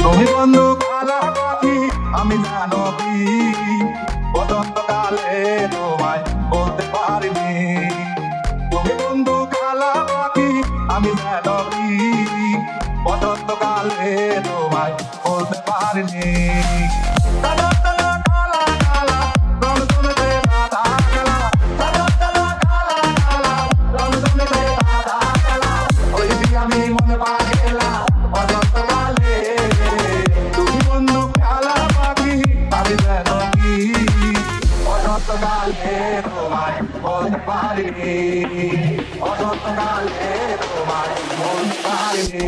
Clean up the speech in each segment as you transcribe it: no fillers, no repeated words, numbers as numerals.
তুমি বন্ধু কালা পাখি আমি জানো কি বসন্তকালে তোমায় বলতে পারিনি। তুমি বন্ধু কালা পাখি আমি জানো কি বসন্তকালে তোমায় বলতে পারিনি। আমি মনে পাগেলা বসন্তকালে তুমি বন্ধু কালা পাখি আমি জানো কি বসন্তকালে তোমায় বলতে পারিনি। বসন্তকালে তোমায় বলতে পারিনি।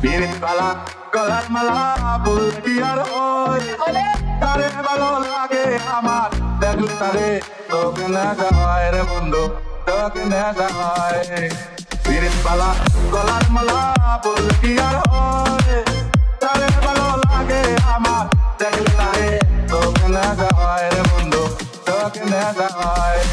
বিরিশবালা গলার মালা ফুল কি আর হয় তারে ভালো লাগে আমার দেখলে তারে তোকে নেশা হয় রে বন্ধু তোকে নেশা হয়। বিরিশবালা গলার মালা ফুল কি আর হয় তারে ভালো লাগে আমার দেখলে তারে তোকে নেশা হয় রে বন্ধু তোকে নেশা হয়।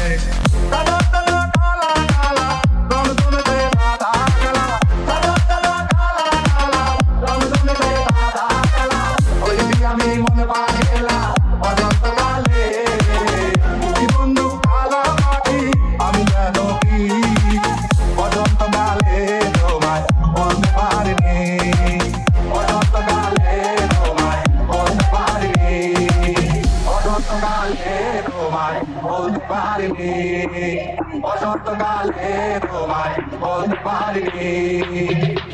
আমি মনে পাগেলা বসন্তকালে তুমি বন্ধু কালা পাখি আমি জানো কি বসন্তকালে তোমায় বলতে পারিনি। বসন্তকালে তোমায় বলতে পারিনি। বসন্তকালে তোমায় বলতে পারিনি। বসন্তকালে তোমায় বলতে পারিনি।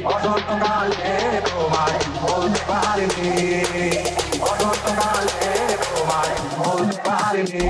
বসন্তকালে তোমায় বলতে পারিনি। বসন্তকালে তোমায় বলতে পারিনি।